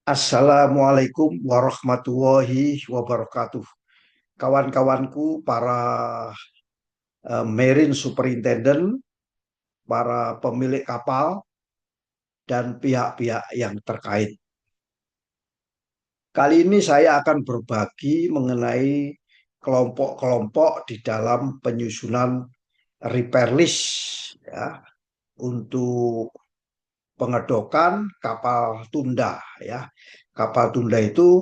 Assalamualaikum warahmatullahi wabarakatuh. Kawan-kawanku, para Marine Superintendent, para pemilik kapal, dan pihak-pihak yang terkait. Kali ini saya akan berbagi mengenai kelompok-kelompok di dalam penyusunan repair list ya, untuk pengedokan kapal tunda ya. Kapal tunda itu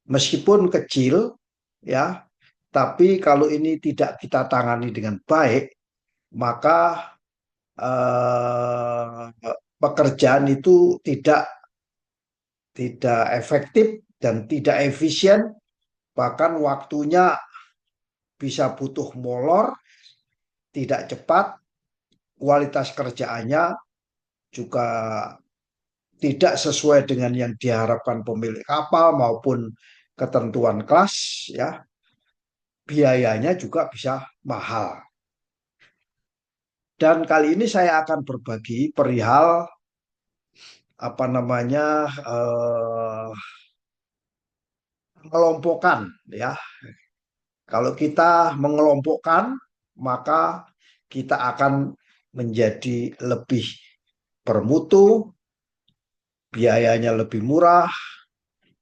meskipun kecil ya, tapi kalau ini tidak kita tangani dengan baik, maka pekerjaan itu tidak efektif dan tidak efisien, bahkan waktunya bisa butuh molor, tidak cepat, kualitas kerjaannya juga tidak sesuai dengan yang diharapkan pemilik kapal maupun ketentuan kelas ya, biayanya juga bisa mahal. Dan kali ini saya akan berbagi perihal apa namanya mengelompokkan ya. Kalau kita mengelompokkan, maka kita akan menjadi lebih bermutu, biayanya lebih murah,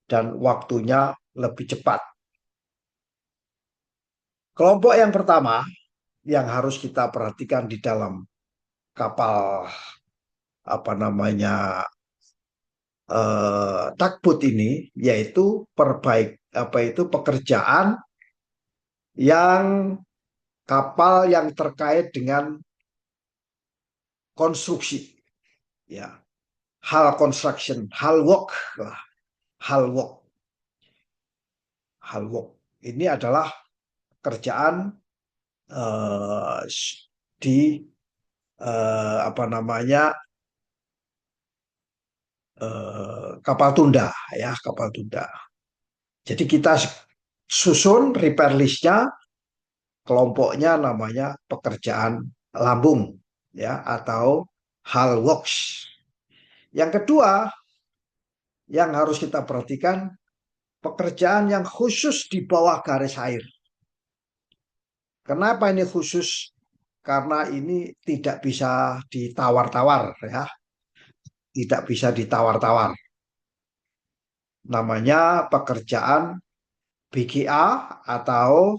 dan waktunya lebih cepat. Kelompok yang pertama yang harus kita perhatikan di dalam kapal apa namanya takbut ini, yaitu apa itu pekerjaan yang kapal yang terkait dengan konstruksi ya, hal construction, hal work lah, hal work, hal work ini adalah kerjaan eh, di apa namanya kapal tunda ya, kapal tunda. Jadi kita susun repair listnya, kelompoknya namanya pekerjaan lambung ya, atau hal works. Yang kedua yang harus kita perhatikan, pekerjaan yang khusus di bawah garis air. Kenapa ini khusus? Karena ini tidak bisa ditawar-tawar ya, tidak bisa ditawar-tawar. Namanya pekerjaan BGA atau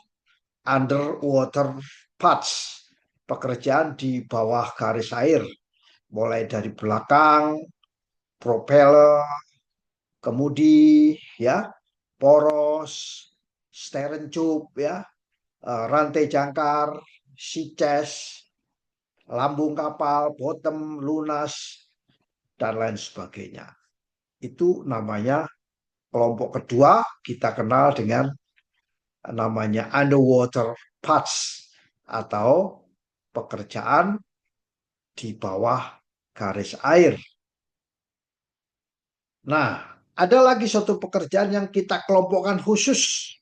underwater parts, pekerjaan di bawah garis air, mulai dari belakang, propeller, kemudi, ya, poros, stern tube, ya, rantai jangkar, sea chest, lambung kapal, bottom, lunas, dan lain sebagainya. Itu namanya kelompok kedua, kita kenal dengan namanya underwater parts atau pekerjaan di bawah garis air. Nah, ada lagi suatu pekerjaan yang kita kelompokkan khusus.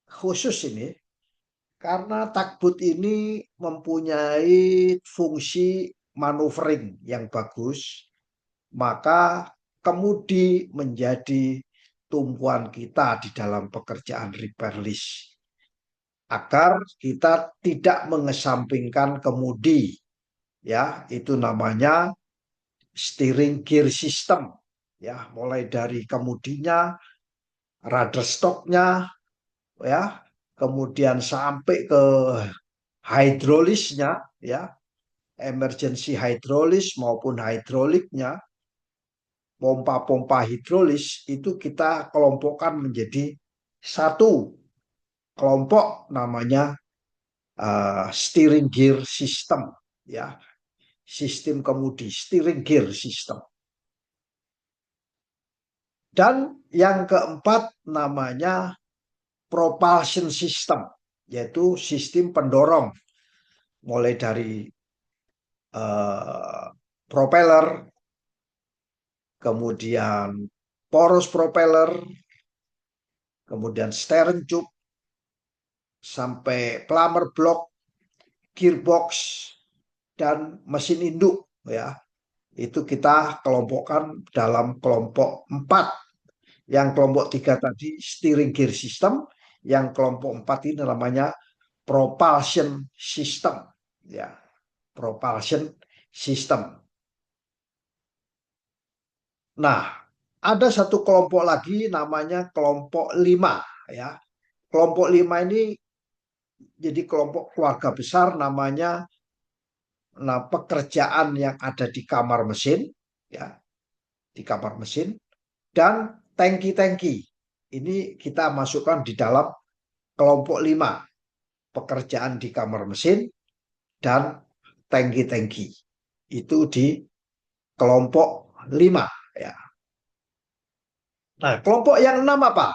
Khusus ini karena takbut ini mempunyai fungsi maneuvering yang bagus, maka kemudi menjadi tumpuan kita di dalam pekerjaan repair list. Agar kita tidak mengesampingkan kemudi, ya, itu namanya steering gear system, ya, mulai dari kemudinya, rudder stoknya, ya, kemudian sampai ke hidrolisnya, ya, emergency hidrolis maupun hidroliknya, pompa-pompa hidrolis itu kita kelompokkan menjadi satu kelompok namanya steering gear system, ya, sistem kemudi, steering gear system. Dan yang keempat namanya propulsion system, yaitu sistem pendorong, mulai dari uh, propeller, kemudian poros propeller, kemudian stern tube, sampai plumber block, gearbox, dan mesin induk ya. itu kita kelompokkan dalam kelompok 4. Yang kelompok 3 tadi steering gear system, yang kelompok 4 ini namanya propulsion system. Ya, propulsion system. Nah, ada satu kelompok lagi namanya kelompok 5 ya. Kelompok 5 ini jadi kelompok keluarga besar namanya, nah, pekerjaan yang ada di kamar mesin ya, di kamar mesin dan tangki-tangki. Ini kita masukkan di dalam kelompok 5, pekerjaan di kamar mesin dan tangki-tangki. Itu di kelompok 5 ya. Nah, kelompok yang 6 apa?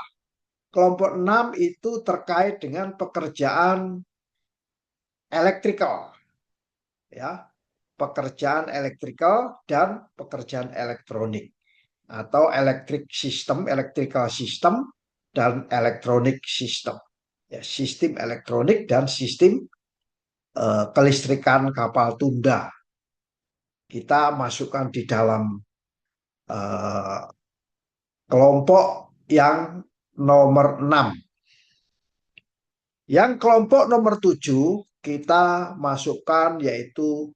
Kelompok 6 itu terkait dengan pekerjaan elektrikal ya, pekerjaan elektrikal dan pekerjaan elektronik atau electric system, electrical system dan electronic system. Ya, sistem elektronik dan sistem kelistrikan kapal tunda. Kita masukkan di dalam uh, kelompok yang nomor 6. Yang kelompok nomor 7 kita masukkan yaitu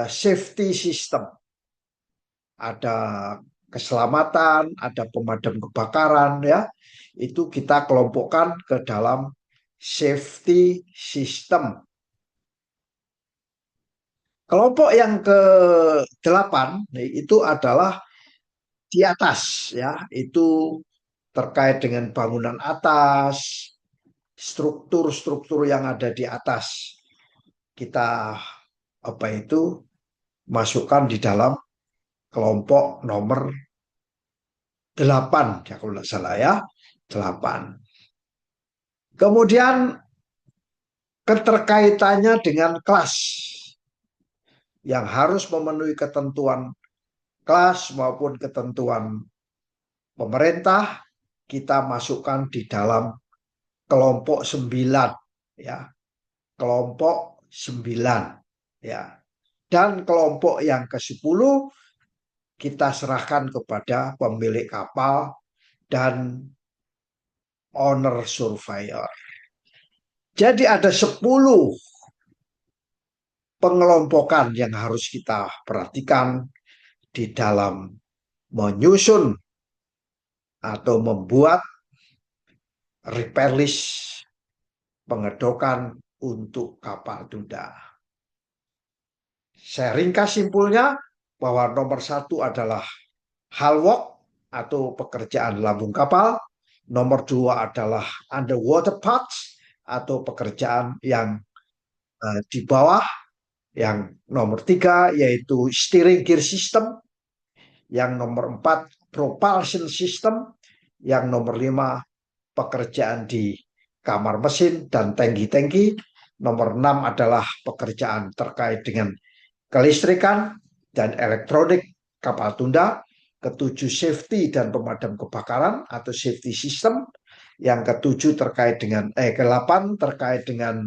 safety system. Ada keselamatan, ada pemadam kebakaran ya. Itu kita kelompokkan ke dalam safety system. Kelompok yang ke-8 itu adalah di atas ya, itu terkait dengan bangunan atas, struktur-struktur yang ada di atas. Kita apa itu masukkan di dalam kelompok nomor 8 ya kalau tidak salah ya, 8. Kemudian keterkaitannya dengan kelas yang harus memenuhi ketentuan kelas maupun ketentuan pemerintah, kita masukkan di dalam kelompok 9 ya, kelompok 9 ya. Dan kelompok yang ke-10 kita serahkan kepada pemilik kapal dan owner surveyor. Jadi ada 10 pengelompokan yang harus kita perhatikan di dalam menyusun atau membuat repair list pengedokan untuk kapal tunda. Saya ringkas simpulnya bahwa nomor 1 adalah hull work atau pekerjaan lambung kapal. Nomor 2 adalah underwater parts atau pekerjaan yang di bawah. Yang nomor 3 yaitu steering gear system. Yang nomor 4 propulsion system. Yang nomor 5 pekerjaan di kamar mesin dan tangki-tangki. Nomor 6 adalah pekerjaan terkait dengan kelistrikan dan elektronik kapal tunda. Ketujuh safety dan pemadam kebakaran atau safety system. Yang ketujuh terkait dengan ke-8 terkait dengan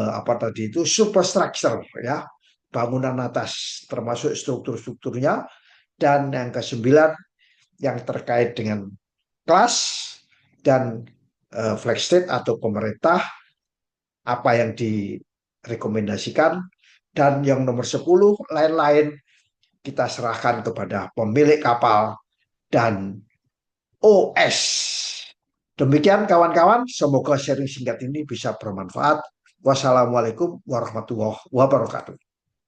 apa tadi itu superstructure ya, bangunan atas termasuk struktur-strukturnya. Dan yang ke-9 yang terkait dengan kelas dan flag state atau pemerintah, apa yang direkomendasikan. Dan yang nomor 10 lain-lain kita serahkan kepada pemilik kapal dan OS. Demikian kawan-kawan, semoga sharing singkat ini bisa bermanfaat. Wassalamualaikum warahmatullahi wabarakatuh.